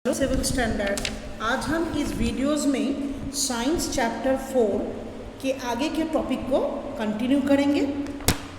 Hello seven standard. आज हम इस वीडियोस में साइंस चैप्टर 4 के आगे के टॉपिक को कंटिन्यू करेंगे।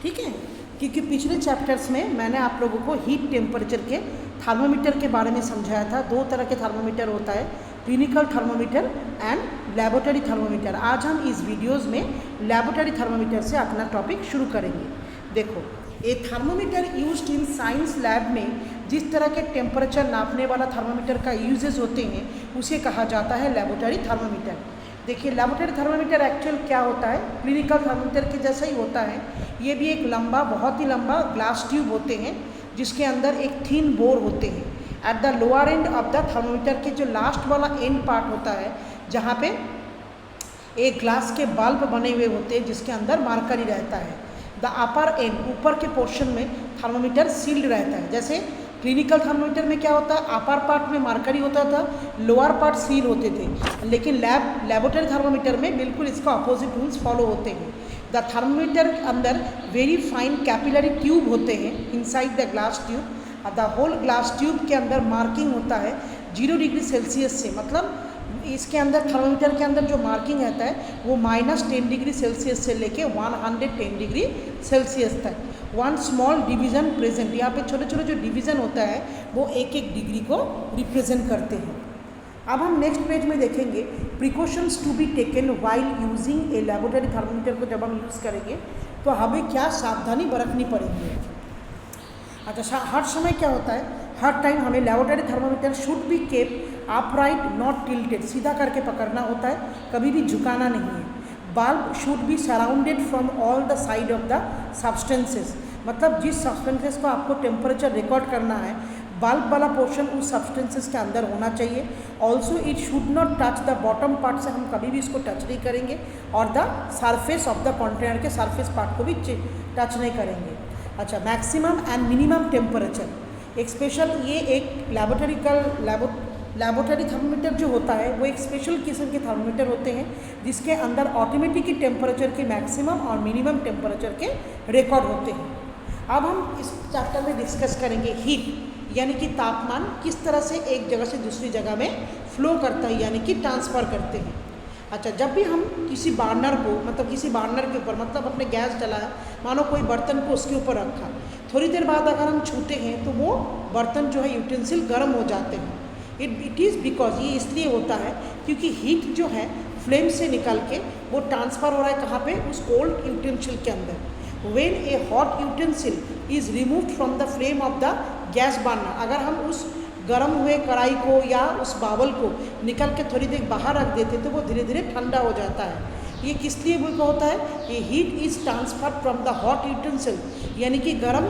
ठीक है, क्योंकि पिछले चैप्टर्स में मैंने आप लोगों को हीट टेम्परेचर के थर्मोमीटर के बारे में समझाया था। दो तरह के थर्मोमीटर होता है, clinical thermometer and laboratory thermometer. आज हम इस वीडियोज़ में लैबोरेटरी थर्मोमीटर से अपना टॉपिक शुरू करेंगे। देखो, a thermometer used in science lab में जिस तरह के टेम्परेचर नापने वाला थर्मोमीटर का यूजेस होते हैं उसे कहा जाता है लैबोरेटरी थर्मोमीटर। देखिए, लैबोरेटरी थर्मोमीटर एक्चुअल क्या होता है, क्लिनिकल थर्मोमीटर के जैसा ही होता है। ये भी एक लंबा, बहुत ही लंबा ग्लास ट्यूब होते हैं जिसके अंदर एक थिन बोर होते हैं। At the lower end of the thermometer के जो लास्ट वाला एंड पार्ट होता है, जहाँ पे एक ग्लास के बल्ब बने हुए होते हैं जिसके अंदर मार्करी रहता है। द अपर एंड, ऊपर के पोर्शन में थर्मोमीटर सील्ड रहता है। जैसे क्लिनिकल थर्मोमीटर में क्या होता है, अपर पार्ट में मार्करी होता था, लोअर पार्ट सील होते थे। लेकिन लैबोरेटरी थर्मोमीटर में बिल्कुल इसका अपोजिट रूल्स फॉलो होते हैं। द थर्मोमीटर के अंदर वेरी फाइन कैपिलरी ट्यूब होते हैं inside the glass tube. The whole glass tube के अंदर मार्किंग होता है 0 डिग्री सेल्सियस से, मतलब इसके अंदर थर्मोमीटर के अंदर जो मार्किंग रहता है वो -10 डिग्री सेल्सियस से लेके 110 डिग्री सेल्सियस तक। वन स्मॉल डिवीज़न प्रेजेंट, यहाँ पे छोटे छोटे जो डिवीज़न होता है वो एक एक डिग्री को रिप्रेजेंट करते हैं। अब हम नेक्स्ट पेज में देखेंगे precautions to be taken while using a laboratory thermometer को जब हम यूज़ करेंगे तो हमें क्या सावधानी बरतनी पड़ेगी। अच्छा, हर समय क्या होता है, हर टाइम हमें laboratory thermometer should be kept upright not tilted, सीधा करके पकड़ना होता है, कभी भी झुकाना नहीं है। Bulb should be surrounded from all the side of the substances, मतलब जिस सब्सटेंसेस को आपको टेम्परेचर रिकॉर्ड करना है बल्ब वाला पोर्शन उस सब्सटेंसेस के अंदर होना चाहिए। Also it should not touch the bottom part, से हम कभी भी इसको टच नहीं करेंगे, और the surface of the container के सरफेस पार्ट को भी टच नहीं करेंगे। अच्छा, मैक्सिमम एंड मिनिमम टेम्परेचर, एक स्पेशल, ये एक लैबोरेटरी थर्मोमीटर जो होता है वो एक स्पेशल किस्म के थर्मोमीटर होते हैं जिसके अंदर ऑटोमेटिक टेम्परेचर के मैक्सिमम और मिनिमम टेम्परेचर के रिकॉर्ड होते हैं। अब हम इस चैप्टर में डिस्कस करेंगे हीट, यानी कि तापमान किस तरह से एक जगह से दूसरी जगह में फ्लो करता है, यानी कि ट्रांसफ़र करते हैं। अच्छा, जब भी हम किसी बर्नर को, मतलब किसी बर्नर के ऊपर, मतलब अपने गैस जलाया, मानो कोई बर्तन को उसके ऊपर रखा, थोड़ी देर बाद अगर हम छूते हैं तो वो बर्तन जो है, यूटेंसिल गर्म हो जाते हैं। इट इज़ बिकॉज, ये इसलिए होता है क्योंकि हीट जो है फ्लेम से निकल के वो ट्रांसफ़र हो रहा है कहाँ पे, उस कोल्ड यूटेंसिल के अंदर। When A hot utensil is removed from the flame of the gas burner, अगर हम उस गर्म हुए कढ़ाई को या उस बावल को निकल के थोड़ी देर बाहर रख देते तो वो धीरे धीरे ठंडा हो जाता है। ये किस लिए वो होता है, ये heat is transfer from the hot utensil, यानी कि गर्म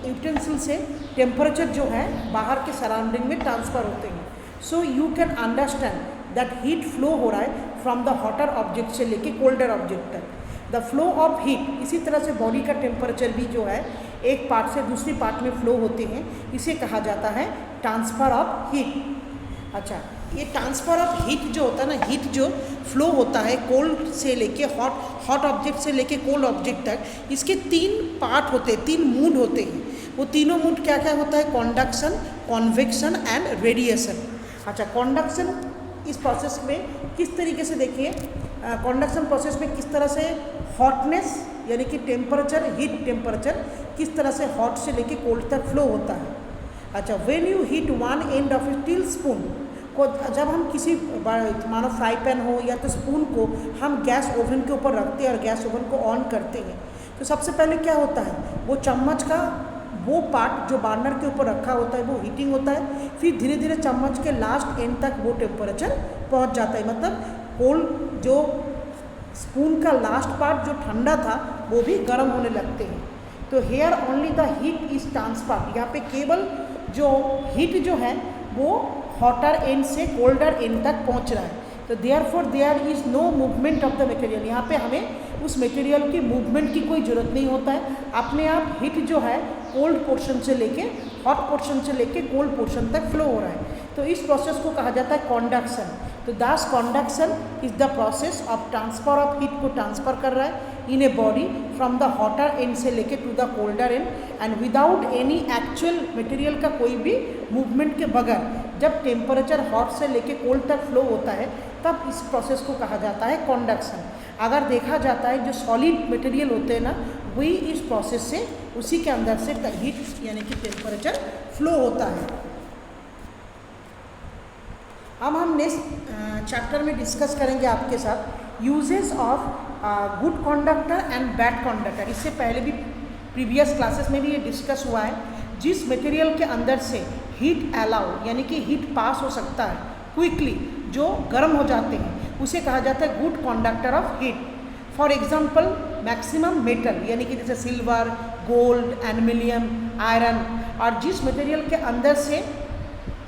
यूटेंसिल से टेम्परेचर जो है बाहर के सराउंडिंग में ट्रांसफ़र होते हैं। So you can understand that heat flow हो रहा है फ्रॉम द हॉटर ऑब्जेक्ट से लेके कोल्डर ऑब्जेक्ट तक। द फ्लो ऑफ हीट, इसी तरह से बॉडी का टेम्परेचर भी जो है एक पार्ट से दूसरी पार्ट में फ्लो होते हैं, इसे कहा जाता है ट्रांसफ़र ऑफ हीट। अच्छा, ये ट्रांसफ़र ऑफ हीट जो होता है ना, हीट जो फ्लो होता है कोल्ड से लेके हॉट ऑब्जेक्ट से लेके कोल्ड ऑब्जेक्ट तक, इसके 3 पार्ट होते हैं, 3 मूड होते हैं। वो तीनों मूड क्या क्या होता है, कॉन्डक्शन, कॉन्वेक्शन एंड रेडिएशन। अच्छा, कॉन्डक्शन इस प्रोसेस में किस तरीके से, देखिए कॉन्डक्शन प्रोसेस में किस तरह से हॉटनेस, यानी कि टेम्परेचर, हीट टेम्परेचर किस तरह से हॉट से लेके कोल्ड तक फ्लो होता है। अच्छा, when you heat one end of A steel spoon को, जब हम किसी मानो फ्राई पैन हो या तो स्पून को हम गैस ओवन के ऊपर रखते हैं और गैस ओवन को ऑन करते हैं, तो सबसे पहले क्या होता है, वो चम्मच का वो पार्ट जो बर्नर के ऊपर रखा होता है वो हीटिंग होता है, फिर धीरे धीरे चम्मच के लास्ट एंड तक वो टेम्परेचर पहुंच जाता है, मतलब कोल्ड जो स्पून का लास्ट पार्ट जो ठंडा था वो भी गर्म होने लगते हैं। तो here only the heat is transfer, यहाँ पे केवल जो हीट जो है वो हॉटर एंड से कोल्डर एंड तक पहुँच रहा है। तो there is no movement of the material, यहाँ पे हमें उस मटेरियल की मूवमेंट की कोई ज़रूरत नहीं होता है, अपने आप हीट जो है कोल्ड पोर्शन से लेके हॉट पोर्शन से लेके कोल्ड पोर्शन तक फ्लो हो रहा है। तो इस प्रोसेस को कहा जाता है कॉन्डक्शन। तो thus conduction is the process of transfer of heat को ट्रांसफर कर रहा है in a body from the hotter end से लेके to the colder end without any actual material का कोई भी मूवमेंट के बगैर जब टेम्परेचर हॉट से लेके कोल्ड तक फ्लो होता है तब इस प्रोसेस को कहा जाता है कॉन्डक्शन। अगर देखा जाता है जो सॉलिड मटेरियल होते हैं ना, वही इस प्रोसेस से उसी के अंदर से हीट यानी कि टेम्परेचर फ्लो होता है। अब हम नेक्स्ट चैप्टर में डिस्कस करेंगे आपके साथ uses of good conductor and bad conductor. इससे पहले भी प्रीवियस क्लासेस में भी ये डिस्कस हुआ है। जिस मटेरियल के अंदर से हीट अलाउ यानी कि हीट पास हो सकता है क्विकली, जो गर्म हो जाते हैं, उसे कहा जाता है good conductor of heat. For example maximum metal यानी कि जैसे सिल्वर, गोल्ड, एल्युमिनियम, आयरन। और जिस मटेरियल के अंदर से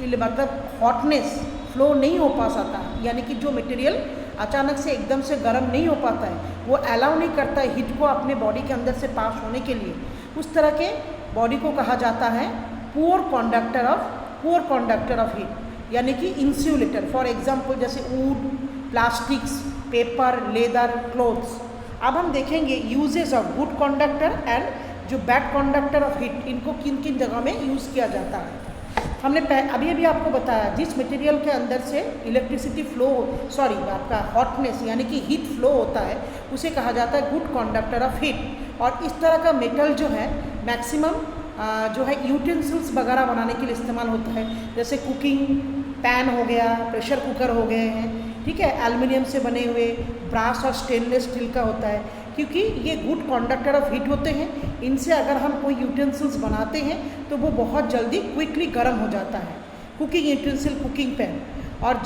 मतलब हॉटनेस फ्लो नहीं हो पाता, यानी कि जो मटेरियल अचानक से एकदम से गर्म नहीं हो पाता है, वो अलाउ नहीं करता है हीट को अपने बॉडी के अंदर से पास होने के लिए, उस तरह के बॉडी को कहा जाता है पुअर कंडक्टर ऑफ हीट यानी कि इंसुलेटर। फॉर एग्जांपल जैसे would, plastics, paper, leather, clothes. अब हम देखेंगे uses of good conductor and जो बैड कंडक्टर ऑफ हीट, इनको किन किन जगह में यूज़ किया जाता है। हमने अभी आपको बताया जिस मटेरियल के अंदर से इलेक्ट्रिसिटी आपका हॉटनेस यानी कि हीट फ्लो होता है, उसे कहा जाता है गुड कंडक्टर ऑफ हीट। और इस तरह का मेटल जो है मैक्सिमम जो है यूटेंसिल्स वगैरह बनाने के लिए इस्तेमाल होता है, जैसे कुकिंग पैन हो गया, प्रेशर कुकर हो गए हैं, ठीक है, एल्युमिनियम से बने हुए, ब्रास और स्टेनलेस स्टील का होता है, क्योंकि ये गुड कंडक्टर ऑफ हीट होते हैं। इनसे अगर हम कोई यूटेंसिल्स बनाते हैं तो वो बहुत जल्दी क्विकली गर्म हो जाता है। Cooking utensil, cooking pan. और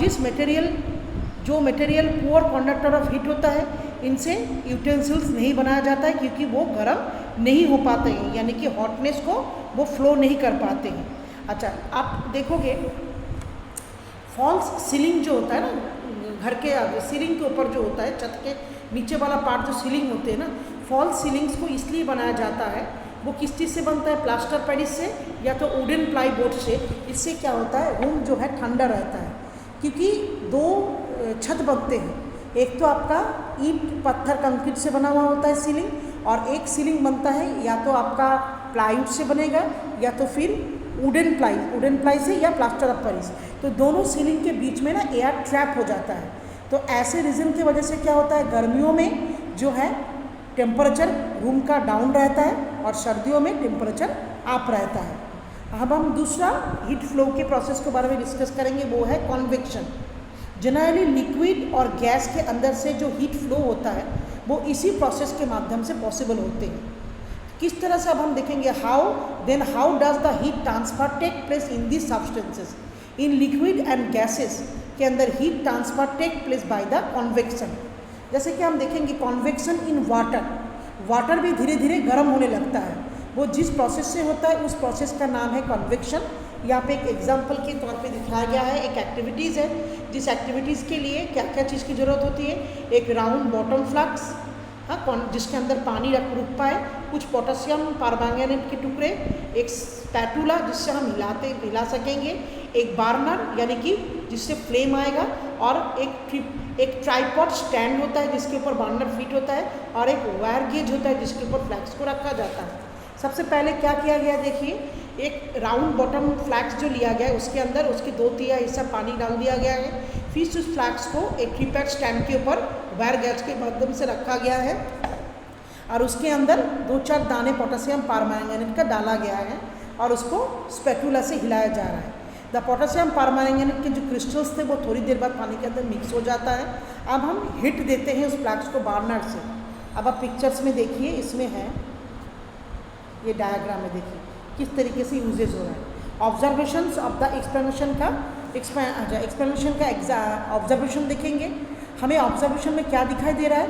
जो material poor conductor of heat होता है, इनसे यूटेंसिल्स नहीं बनाया जाता है क्योंकि वो गर्म नहीं हो पाते हैं, यानी कि हॉटनेस को वो फ्लो नहीं कर पाते हैं। अच्छा, आप देखोगे फॉल्स सीलिंग जो होता है ना, घर के सीलिंग के ऊपर जो होता है, छत के नीचे वाला पार्ट जो सीलिंग होते हैं ना, फॉल्स सीलिंग्स को इसलिए बनाया जाता है, वो किस चीज़ से बनता है, प्लास्टर पेरिस से या तो वुडन प्लाई बोर्ड से। इससे क्या होता है, रूम जो है ठंडा रहता है, क्योंकि दो छत बनते हैं, एक तो आपका ईंट पत्थर कंक्रीट से बना हुआ होता है सीलिंग, और एक सीलिंग बनता है या तो आपका प्लाईवुड से बनेगा या तो फिर वुडन प्लाई से या प्लास्टर ऑफ पेरिस। तो दोनों सीलिंग के बीच में ना एयर ट्रैप हो जाता है। तो ऐसे रीज़न की वजह से क्या होता है, गर्मियों में जो है टेम्परेचर रूम का डाउन रहता है और सर्दियों में टेम्परेचर अप रहता है। अब हम दूसरा हीट फ्लो के प्रोसेस के बारे में डिस्कस करेंगे, वो है कन्वेक्शन। जनरली लिक्विड और गैस के अंदर से जो हीट फ्लो होता है वो इसी प्रोसेस के माध्यम से पॉसिबल होते हैं। किस तरह से अब हम देखेंगे, how does the heat transfer take place in this substances. In liquid and gases के अंदर heat transfer take place by the convection. जैसे कि हम देखेंगे कन्वेक्शन इन वाटर भी धीरे धीरे गर्म होने लगता है। वो जिस प्रोसेस से होता है उस प्रोसेस का नाम है कन्वेक्शन। यहाँ पे एक एग्जांपल के तौर पे दिखाया गया है, एक एक्टिविटीज़ है, जिस एक्टिविटीज़ के लिए क्या क्या चीज़ की ज़रूरत होती है। एक राउंड बॉटम फ्लास्क, हाँ, जिसके अंदर पानी रुक पाए, कुछ पोटेशियम परमैंगनेट के टुकड़े, एक स्पैटुला जिससे हम हिला सकेंगे, एक बार्नर यानी कि जिससे फ्लेम आएगा, और एक ट्राइपॉड स्टैंड होता है जिसके ऊपर बार्नर फिट होता है, और एक वायर गेज होता है जिसके ऊपर फ्लैक्स को रखा जाता है। सबसे पहले क्या किया गया, देखिए, एक राउंड बॉटम फ्लैक्स जो लिया गया है उसके अंदर उसके 2/3 हिस्सा पानी डाल दिया गया है। फिर उस फ्लैक्स को एक ट्रिपैड स्टैंड के ऊपर वायर गेज के माध्यम से रखा गया है, और उसके अंदर 2-4 दाने पोटेशियम परमैंगनेट का डाला गया है, और उसको स्पैटुला से हिलाया जा रहा है। द पोटेशियम परमैंगनेट के जो क्रिस्टल्स थे वो थोड़ी देर बाद पानी के अंदर मिक्स हो जाता है। अब हम हिट देते हैं उस फ्लैक्स को बार्नर से। अब आप पिक्चर्स में देखिए, इसमें है ये डायग्राम में, देखिए किस तरीके से यूजेज हो रहा है। ऑब्जर्वेशंस ऑफ द एक्सप्लेनेशन का ऑब्जर्वेशन देखेंगे। हमें ऑब्जर्वेशन में क्या दिखाई दे रहा है,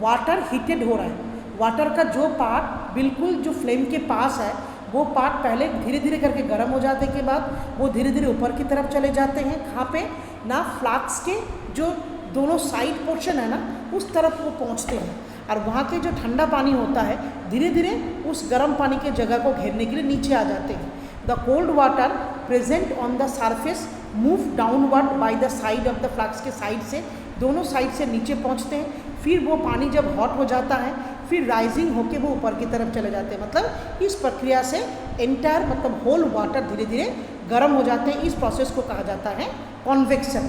वाटर हीटेड हो रहा है। वाटर का जो पार्ट बिल्कुल जो फ्लेम के पास है वो पार्ट पहले धीरे धीरे करके गर्म हो जाने के बाद वो धीरे धीरे ऊपर की तरफ चले जाते हैं। कहाँ पे ना, फ्लास्क के जो दोनों साइड पोर्शन है ना, उस तरफ वो पहुँचते हैं, और वहाँ के जो ठंडा पानी होता है धीरे धीरे उस गर्म पानी के जगह को घेरने के लिए नीचे आ जाते हैं। The cold water present on the surface move downward by the side of the flask के साइड से, दोनों साइड से नीचे पहुँचते हैं। फिर वो पानी जब हॉट हो जाता है फिर राइजिंग होके वो ऊपर की तरफ चले जाते हैं। मतलब इस प्रक्रिया से एंटायर मतलब होल वाटर धीरे धीरे गर्म हो जाते हैं, इस प्रोसेस को कहा जाता है कॉन्वेक्शन।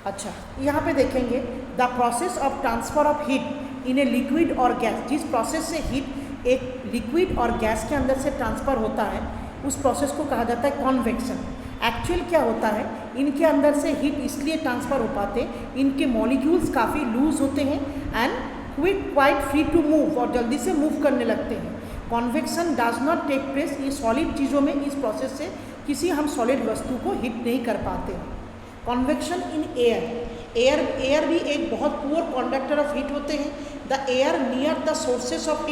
अच्छा, यहाँ पे देखेंगे the process of transfer of heat in a liquid और गैस, जिस प्रोसेस से हीट एक लिक्विड और गैस के अंदर से ट्रांसफ़र होता है उस प्रोसेस को कहा जाता है कॉन्वेक्शन। एक्चुअल क्या होता है, इनके अंदर से हीट इसलिए ट्रांसफ़र हो पाते, इनके मॉलिक्यूल्स काफ़ी लूज होते हैं and quite free to move, और जल्दी से मूव करने लगते हैं। Convection does not take place, ये सॉलिड चीज़ों में इस प्रोसेस से किसी हम सॉलिड वस्तु को हीट नहीं कर पाते। कॉन्वेक्शन इन एयर भी एक बहुत पुअर कंडक्टर ऑफ हीट होते हैं। The air near the sources of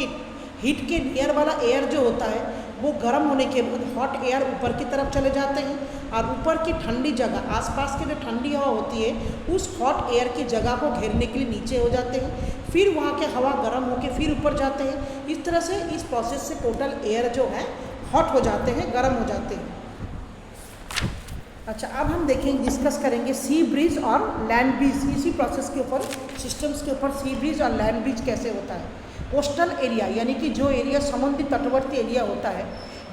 heat के नियर वाला एयर जो होता है वो गर्म होने के बाद हॉट एयर ऊपर की तरफ चले जाते हैं, और ऊपर की ठंडी जगह, आसपास की जो ठंडी हवा होती है उस हॉट एयर की जगह को घेरने के लिए नीचे हो जाते हैं, फिर वहाँ के हवा गर्म होकर फिर ऊपर जाते हैं। इस तरह से इस प्रोसेस से टोटल एयर जो है हॉट हो जाते हैं, गर्म हो जाते हैं। अच्छा, अब हम देखेंगे, डिस्कस करेंगे सी ब्रीज और लैंड ब्रीज। इसी प्रोसेस के ऊपर, सिस्टम्स के ऊपर सी ब्रीज और लैंड ब्रीज कैसे होता है। कोस्टल एरिया यानी कि जो एरिया समुद्री तटवर्ती एरिया होता है,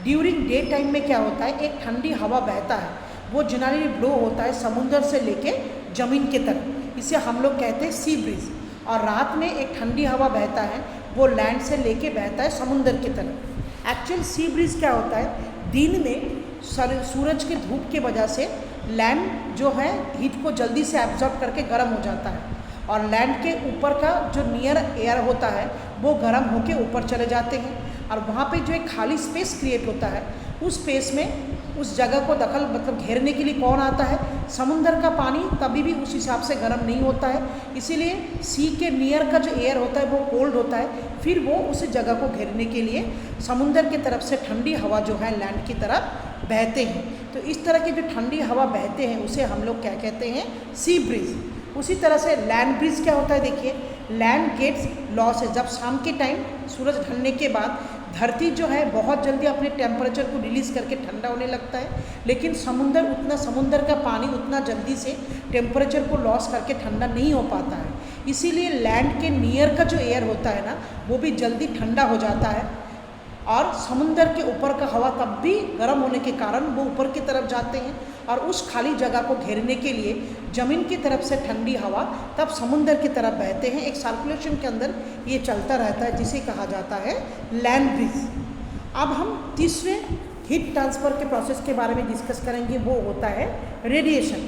ड्यूरिंग डे टाइम में क्या होता है, एक ठंडी हवा बहता है, वो जनरली ब्लो होता है समुद्र से लेके ज़मीन के तक, इसे हम लोग कहते हैं सी ब्रीज। और रात में एक ठंडी हवा बहता है, वो लैंड से लेके बहता है समुद्र की तरफ। एक्चुअल सी ब्रीज क्या होता है, दिन में सूरज के धूप के वजह से लैंड जो है हीट को जल्दी से एब्जॉर्ब करके गर्म हो जाता है, और लैंड के ऊपर का जो नियर एयर होता है वो गर्म होके ऊपर चले जाते हैं, और वहाँ पे जो एक खाली स्पेस क्रिएट होता है, उस स्पेस में उस जगह को दखल मतलब घेरने के लिए कौन आता है, समुंदर का पानी तभी भी उस हिसाब से गर्म नहीं होता है, इसीलिए सी के नियर का जो एयर होता है वो कोल्ड होता है, फिर वो उस जगह को घेरने के लिए समुंदर की तरफ से ठंडी हवा जो है लैंड की तरफ बहते हैं। तो इस तरह की जो ठंडी हवा बहते हैं उसे हम लोग क्या कहते हैं, सी ब्रीज। उसी तरह से लैंड ब्रीज क्या होता है, देखिए लैंड गेट्स लॉस है, जब शाम के टाइम सूरज ढलने के बाद धरती जो है बहुत जल्दी अपने टेम्परेचर को रिलीज़ करके ठंडा होने लगता है, लेकिन समुंदर का पानी उतना जल्दी से टेम्परेचर को लॉस करके ठंडा नहीं हो पाता है, इसीलिए लैंड के नियर का जो एयर होता है ना वो भी जल्दी ठंडा हो जाता है, और समुंदर के ऊपर का हवा तब भी गर्म होने के कारण वो ऊपर की तरफ जाते हैं, और उस खाली जगह को घेरने के लिए ज़मीन की तरफ से ठंडी हवा तब समुंदर की तरफ बहते हैं। एक सर्कुलेशन के अंदर ये चलता रहता है, जिसे कहा जाता है लैंड ब्रीज। अब हम तीसरे हीट ट्रांसफ़र के प्रोसेस के बारे में डिस्कस करेंगे, वो होता है रेडिएशन।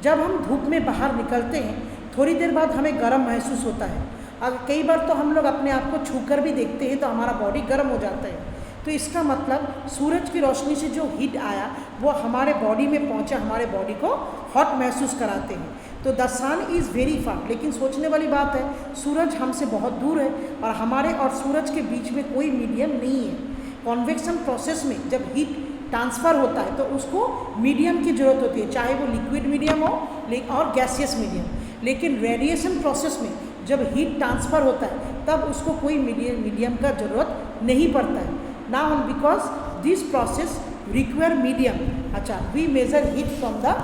जब हम धूप में बाहर निकलते हैं थोड़ी देर बाद हमें गर्म महसूस होता है, और कई बार तो हम लोग अपने आप को छूकर भी देखते हैं तो हमारा बॉडी गर्म हो जाता है। तो इसका मतलब सूरज की रोशनी से जो हीट आया वो हमारे बॉडी में पहुंचा, हमारे बॉडी को हॉट महसूस कराते हैं। तो the sun is very far, लेकिन सोचने वाली बात है सूरज हमसे बहुत दूर है और हमारे और सूरज के बीच में कोई मीडियम नहीं है। कॉन्वेक्शन प्रोसेस में जब हीट ट्रांसफ़र होता है तो उसको मीडियम की ज़रूरत होती है, चाहे वो लिक्विड मीडियम हो और गैसियस मीडियम। लेकिन रेडिएशन प्रोसेस में जब हीट ट्रांसफ़र होता है तब उसको कोई मीडियम का ज़रूरत नहीं पड़ता है। Now because this process require medium. अच्छा, we measure heat from the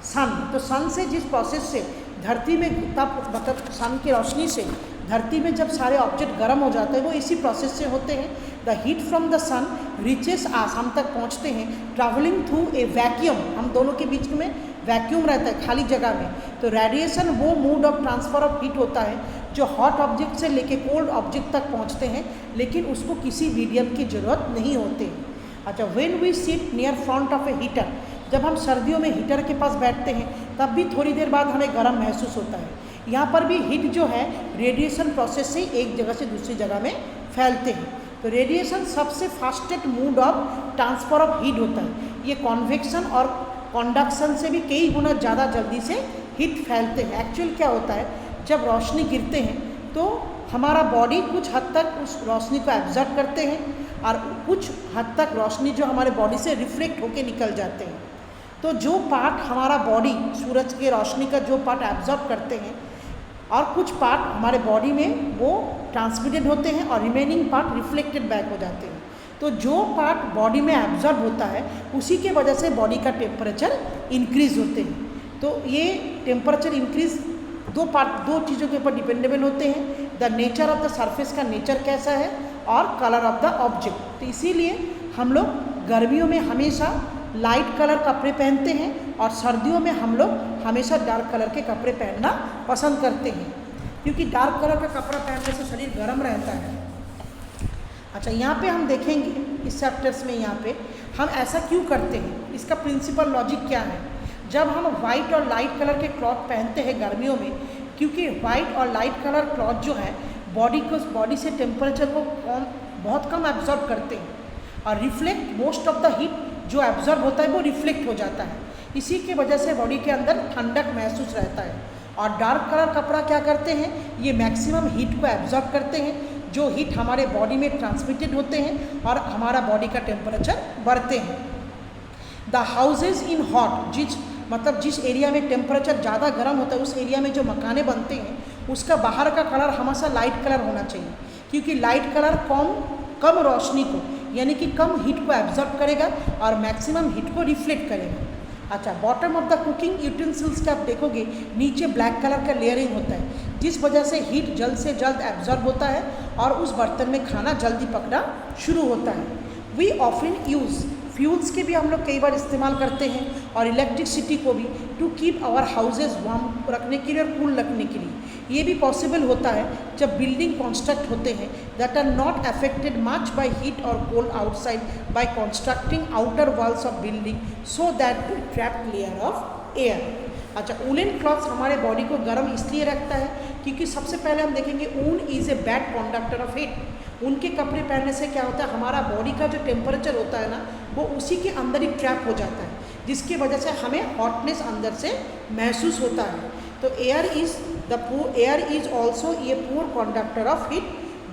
sun. तो सन से जिस प्रोसेस से धरती में तब मतलब सन की रोशनी से धरती में जब सारे ऑब्जेक्ट गर्म हो जाते हैं वो इसी प्रोसेस से होते हैं। The heat from the sun reaches us, हम तक पहुँचते हैं ट्रैवलिंग थ्रू ए वैक्यूम। हम दोनों के बीच में वैक्यूम रहता है खाली जगह में। तो रेडिएशन वो mode of transfer of heat होता है जो हॉट ऑब्जेक्ट से लेके कोल्ड ऑब्जेक्ट तक पहुंचते हैं, लेकिन उसको किसी मीडियम की ज़रूरत नहीं होती। अच्छा, when we sit near front of a heater, जब हम सर्दियों में हीटर के पास बैठते हैं तब भी थोड़ी देर बाद हमें गर्म महसूस होता है। यहाँ पर भी हीट जो है रेडिएशन प्रोसेस से एक जगह से दूसरी जगह में फैलते हैं। तो रेडिएशन सबसे fastest mode of transfer of heat होता है। ये कॉन्वेक्शन और कंडक्शन से भी कई गुना ज़्यादा जल्दी से हीट फैलते हैं। एक्चुअल क्या होता है, जब रोशनी गिरते हैं तो हमारा बॉडी कुछ हद तक उस रोशनी को एब्जॉर्ब करते हैं और कुछ हद तक रोशनी जो हमारे बॉडी से रिफ्लेक्ट होके निकल जाते हैं। तो जो पार्ट हमारा बॉडी सूरज के रोशनी का जो पार्ट एब्जॉर्ब करते हैं और कुछ पार्ट हमारे बॉडी में वो ट्रांसमिटेड होते हैं और रिमेनिंग पार्ट रिफ्लेक्टेड बैक हो जाते हैं। तो जो पार्ट बॉडी में एब्जॉर्ब होता है उसी के वजह से बॉडी का टेम्परेचर इंक्रीज़ होते हैं। तो ये टेम्परेचर इंक्रीज़ दो चीज़ों के ऊपर डिपेंडेबल होते हैं। The nature of the surface का नेचर कैसा है और कलर ऑफ द ऑब्जेक्ट। तो इसीलिए हम लोग गर्मियों में हमेशा लाइट कलर कपड़े पहनते हैं और सर्दियों में हम लोग हमेशा डार्क कलर के कपड़े पहनना पसंद करते हैं, क्योंकि डार्क कलर का कपड़ा पहनने से शरीर गर्म रहता है। अच्छा, यहाँ पे हम देखेंगे इस चैप्टर्स में, यहाँ पे हम ऐसा क्यों करते हैं, इसका प्रिंसिपल लॉजिक क्या है। जब हम वाइट और लाइट कलर के क्लॉथ पहनते हैं गर्मियों में, क्योंकि वाइट और लाइट कलर क्लॉथ जो है बॉडी से टेम्परेचर को बहुत कम एब्जॉर्ब करते हैं और reflect most of the heat जो एब्जॉर्ब होता है वो रिफ्लेक्ट हो जाता है। इसी की वजह से बॉडी के अंदर ठंडक महसूस रहता है। और डार्क कलर कपड़ा क्या करते हैं, ये मैक्सिमम हीट को एब्जॉर्ब करते हैं, जो हीट हमारे बॉडी में ट्रांसमिटेड होते हैं और हमारा बॉडी का टेम्परेचर बढ़ते हैं। द हाउसेज इन हॉट, जिस एरिया में टेम्परेचर ज़्यादा गर्म होता है उस एरिया में जो मकाने बनते हैं उसका बाहर का कलर हमेशा लाइट कलर होना चाहिए, क्योंकि लाइट कलर कम रोशनी को यानी कि कम हीट को एब्जॉर्ब करेगा और मैक्सिमम हीट को रिफ्लेक्ट करेगा। अच्छा, bottom of the cooking utensils के आप देखोगे नीचे ब्लैक कलर का लेयरिंग होता है, जिस वजह से हीट जल्द से जल्द एब्जॉर्ब होता है और उस बर्तन में खाना जल्दी पकना शुरू होता है। वी ऑफन यूज़ फ्यूल्स के भी हम लोग कई बार इस्तेमाल करते हैं और इलेक्ट्रिसिटी को भी to keep our houses warm रखने के लिए और कूल रखने के लिए। ये भी पॉसिबल होता है जब बिल्डिंग कंस्ट्रक्ट होते हैं that are not affected much by heat और cold outside by constructing outer walls of building so that to trap layer of air. अच्छा, ऊलन क्लॉथ्स हमारे बॉडी को गर्म इसलिए रखता है क्योंकि सबसे पहले हम देखेंगे ऊन is a bad conductor of heat. उनके कपड़े पहनने से क्या होता है, हमारा बॉडी का जो टेम्परेचर होता है ना वो उसी के अंदर ही ट्रैप हो जाता है, जिसकी वजह से हमें हॉटनेस अंदर से महसूस होता है। तो air is also a poor conductor of heat.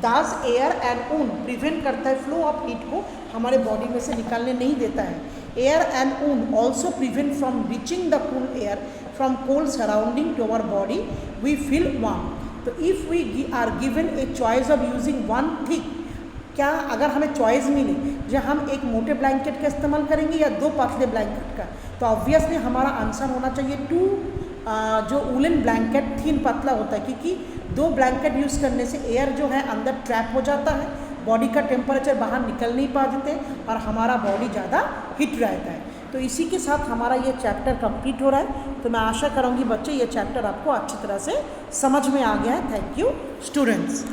Das air and ऊन प्रिवेंट करता है फ्लो ऑफ हीट को, हमारे बॉडी में से निकालने नहीं देता है। एयर एंड ऊन also prevent from reaching the cool air from cold surrounding to our body, we feel warm. तो if we are given a choice of using one thick, क्या अगर हमें चॉइस मिले जो हम एक मोटे ब्लैंकेट का इस्तेमाल करेंगे या दो पतले ब्लैंकेट का, तो ऑब्वियसली हमारा आंसर होना चाहिए जो वूलन ब्लैंकेट थिन पतला होता है, क्योंकि दो ब्लैंकेट यूज़ करने से एयर जो है अंदर ट्रैप हो जाता है, बॉडी का टेम्परेचर बाहर निकल नहीं पाते और हमारा बॉडी ज़्यादा हिट रहता है। तो इसी के साथ हमारा ये चैप्टर कंप्लीट हो रहा है। तो मैं आशा करूँगी बच्चे ये चैप्टर आपको अच्छी तरह से समझ में आ गया है। Thank you students.